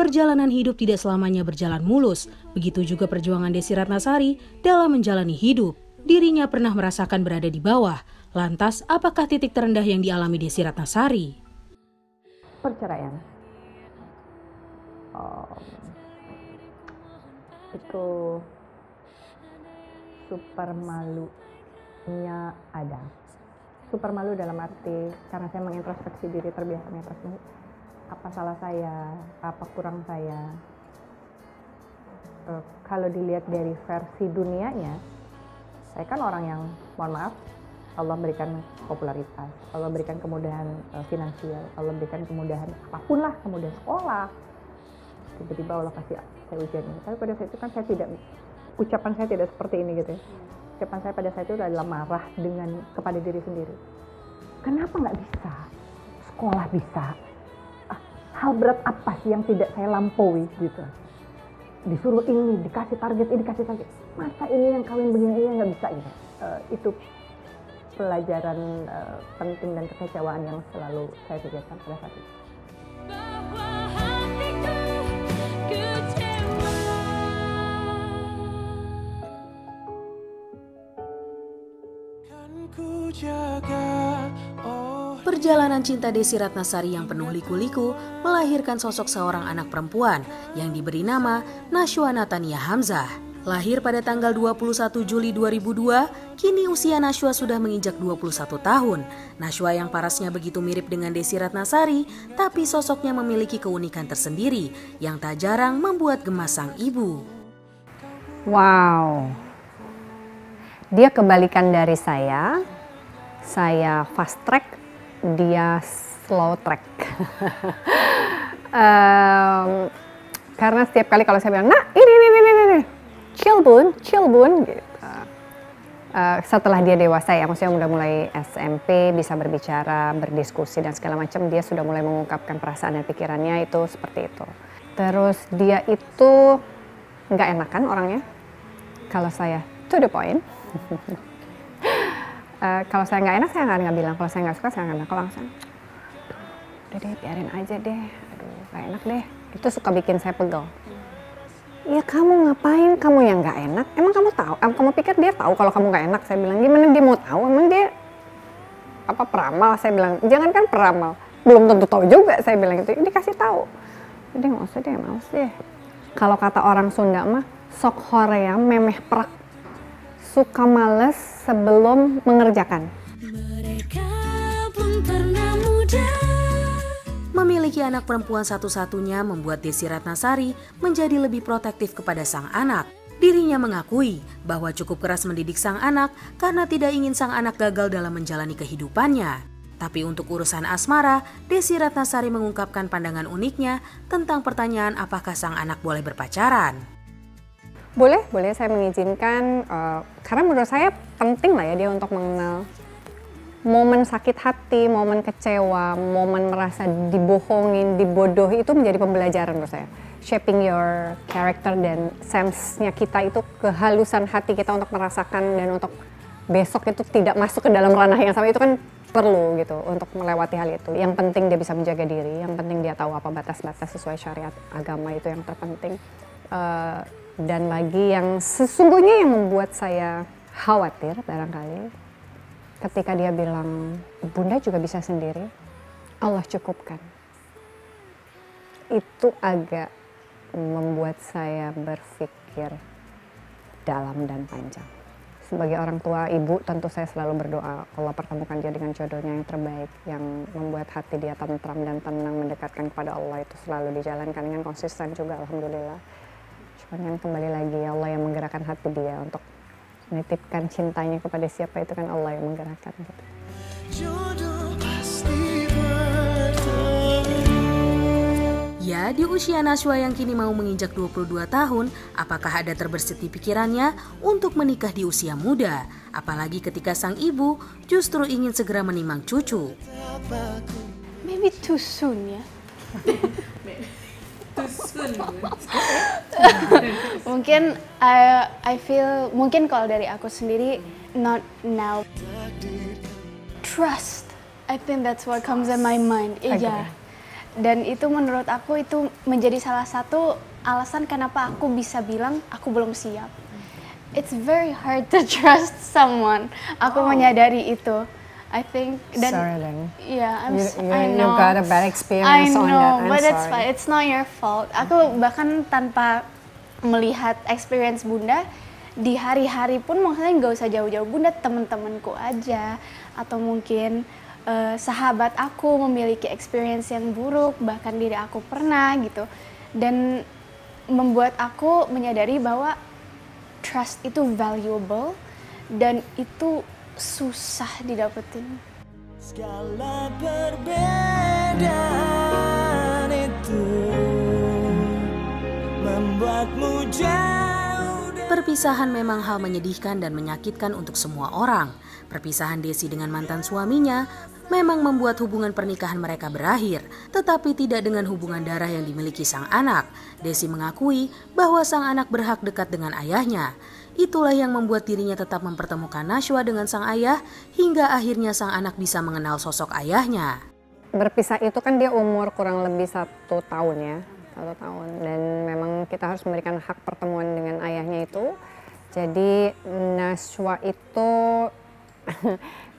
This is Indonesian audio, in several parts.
perjalanan hidup tidak selamanya berjalan mulus. Begitu juga perjuangan Desy Ratnasari dalam menjalani hidup. Dirinya pernah merasakan berada di bawah. Lantas, apakah titik terendah yang dialami Desy Ratnasari? Perceraian. Itu super malunya ada. Super malu dalam arti karena saya mengintrospeksi diri, terbiasa mengintrospeksi apa salah saya, apa kurang saya. Kalau dilihat dari versi dunianya, saya kan orang yang, mohon maaf, Allah berikan popularitas, Allah berikan kemudahan finansial, Allah berikan kemudahan apapun lah, kemudahan sekolah. Tiba-tiba Allah kasih saya ujian ini. Tapi pada saat itu kan ucapan saya tidak seperti ini gitu ya. Ucapan saya pada saat itu adalah marah kepada diri sendiri. Kenapa nggak bisa? Sekolah bisa. Hal berat apa sih yang tidak saya lampaui gitu? Disuruh ini, dikasih target ini, dikasih target. Masa ini yang kawin begini aja nggak bisa gitu? Itu pelajaran penting dan kekecewaan yang selalu saya pikirkan pada saat itu. Perjalanan cinta Desy Ratnasari yang penuh liku-liku melahirkan sosok seorang anak perempuan yang diberi nama Nashwa Natania Hamzah. Lahir pada tanggal 21 Juli 2002, kini usia Nashwa sudah menginjak 21 tahun. Nashwa yang parasnya begitu mirip dengan Desy Ratnasari, tapi sosoknya memiliki keunikan tersendiri yang tak jarang membuat gemas sang ibu. Wow, dia kebalikan dari saya fast track, dia slow track. Karena setiap kali kalau saya bilang, nah ini, chill bun, gitu. Setelah dia dewasa ya, maksudnya udah mulai SMP, bisa berbicara, berdiskusi dan segala macam, dia sudah mulai mengungkapkan perasaan dan pikirannya itu seperti itu. Terus dia itu nggak enakan orangnya. Kalau saya to the point. Kalau saya nggak enak, saya nggak bilang. Kalau saya nggak suka, saya nggak enak. Kalau langsung, udah deh, biarin aja deh. Aduh, nggak enak deh. Itu suka bikin saya pegel. Ya kamu ngapain? Kamu yang nggak enak? Emang kamu tahu? Kamu pikir dia tahu kalau kamu nggak enak? Saya bilang, gimana dia mau tahu? Emang dia apa peramal? Saya bilang, jangan kan peramal. Belum tentu tahu juga. Saya bilang itu. Dikasih tahu. Jadi nggak usah deh, males deh. Kalau kata orang Sunda mah, sok hoream memeh perak. Suka males sebelum mengerjakan. Memiliki anak perempuan satu-satunya membuat Desy Ratnasari menjadi lebih protektif kepada sang anak. Dirinya mengakui bahwa cukup keras mendidik sang anak karena tidak ingin sang anak gagal dalam menjalani kehidupannya. Tapi untuk urusan asmara, Desy Ratnasari mengungkapkan pandangan uniknya tentang pertanyaan apakah sang anak boleh berpacaran. Boleh saya mengizinkan, karena menurut saya penting lah ya dia untuk mengenal momen sakit hati, momen kecewa, momen merasa dibohongin, dibodohi, itu menjadi pembelajaran menurut saya. Shaping your character dan sense-nya kita itu, kehalusan hati kita untuk merasakan dan untuk besok itu tidak masuk ke dalam ranah yang sama, itu kan perlu gitu untuk melewati hal itu. Yang penting dia bisa menjaga diri, yang penting dia tahu apa batas-batas sesuai syariat agama, itu yang terpenting. Dan lagi yang sesungguhnya yang membuat saya khawatir barangkali ketika dia bilang, Bunda juga bisa sendiri, Allah cukupkan. Itu agak membuat saya berpikir dalam dan panjang. Sebagai orang tua, ibu, tentu saya selalu berdoa Allah pertemukan dia dengan jodohnya yang terbaik, yang membuat hati dia tentram dan tenang, mendekatkan kepada Allah, itu selalu dijalankan dengan konsisten juga, alhamdulillah. Cuman yang kembali lagi, Allah yang menggerakkan hati dia untuk menitipkan cintanya kepada siapa, itu kan Allah yang menggerakkan gitu. Ya, di usia Nashwa yang kini mau menginjak 22 tahun, apakah ada terbersit di pikirannya untuk menikah di usia muda? Apalagi ketika sang ibu justru ingin segera menimang cucu. Maybe too soon ya. Mungkin I feel, mungkin kalau dari aku sendiri, not now. Trust, I think that's what comes in my mind. Iya. Dan itu menurut aku itu menjadi salah satu alasan kenapa aku bisa bilang aku belum siap. It's very hard to trust someone. Aku menyadari itu. I think dan Sorry then. yeah, I You know. got a bad experience on that. I'm But it's sorry. fine. It's not your fault. Aku bahkan tanpa melihat experience Bunda di hari-hari pun, maksudnya nggak usah jauh-jauh, Bunda, teman-temanku aja atau mungkin sahabat aku memiliki experience yang buruk, bahkan diri aku pernah gitu, dan membuat aku menyadari bahwa trust itu valuable dan itu susah didapetin. Segala perbedaan itu membuatmu jauh. Perpisahan memang hal menyedihkan dan menyakitkan untuk semua orang. Perpisahan Desi dengan mantan suaminya memang membuat hubungan pernikahan mereka berakhir, tetapi tidak dengan hubungan darah yang dimiliki sang anak. Desi mengakui bahwa sang anak berhak dekat dengan ayahnya. Itulah yang membuat dirinya tetap mempertemukan Nashwa dengan sang ayah hingga akhirnya sang anak bisa mengenal sosok ayahnya. Berpisah itu kan dia umur kurang lebih 1 tahun ya, 1 tahun, dan memang kita harus memberikan hak pertemuan dengan ayahnya itu. Jadi Nashwa itu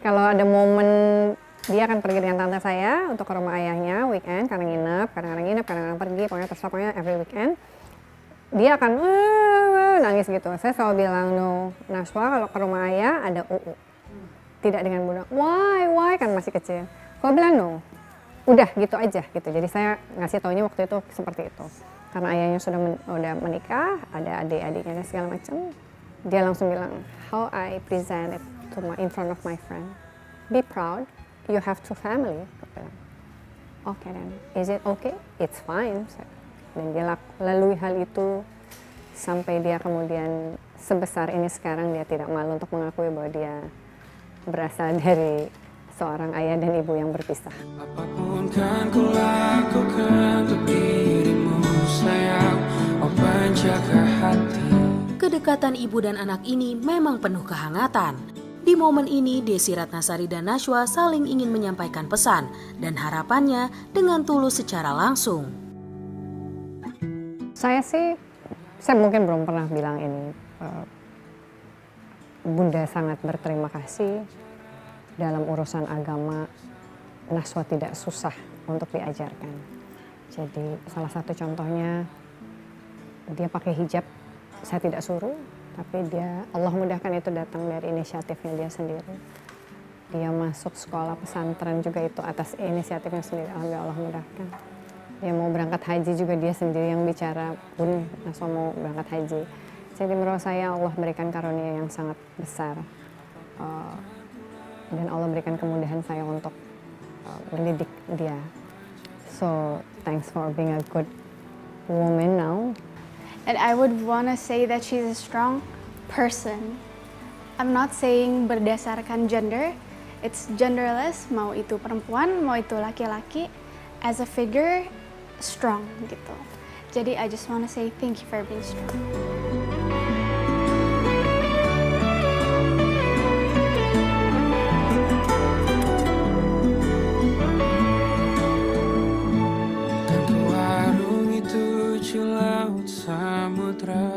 kalau ada momen dia akan pergi dengan tante saya untuk ke rumah ayahnya weekend, karena nginep, kadang-kadang pergi, pokoknya terserah, pokoknya every weekend. Dia akan nangis gitu. Saya selalu bilang, no, Nashwa kalau ke rumah ayah ada UU. Tidak dengan bunda, why, kan masih kecil. Kalau bilang no, udah gitu aja gitu. Jadi saya ngasih taunya waktu itu seperti itu. Karena ayahnya udah menikah, ada adik-adiknya dan segala macam. Dia langsung bilang, how I present it in front of my friend. Be proud, you have 2 family. Okay then, is it okay? It's fine. Dan dia lalui hal itu sampai dia kemudian sebesar ini sekarang, dia tidak malu untuk mengakui bahwa dia berasal dari seorang ayah dan ibu yang berpisah. Apapun kan ku lakukan untuk dirimu sayang, oh penjaga hati. Kedekatan ibu dan anak ini memang penuh kehangatan. Di momen ini, Desi Ratnasari dan Nashwa saling ingin menyampaikan pesan dan harapannya dengan tulus secara langsung. Saya mungkin belum pernah bilang ini. Bunda sangat berterima kasih. Dalam urusan agama, Nashwa tidak susah untuk diajarkan. Jadi salah satu contohnya, dia pakai hijab, saya tidak suruh, tapi Allah mudahkan itu datang dari inisiatifnya dia sendiri. Dia masuk sekolah pesantren juga itu atas inisiatifnya sendiri, Allah mudahkan. Dia mau berangkat haji juga dia sendiri yang bicara, Bun, Nashwa mau berangkat haji. Jadi menurut saya Allah berikan karunia yang sangat besar. Dan Allah berikan kemudahan saya untuk mendidik dia. So, thanks for being a good woman now. And I would wanna say that she's a strong person. I'm not saying berdasarkan gender, it's genderless, mau itu perempuan, mau itu laki-laki. As a figure, strong gitu. Jadi I just wanna say thank you for being strong. Laut samudra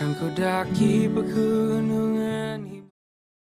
kan ku daki beku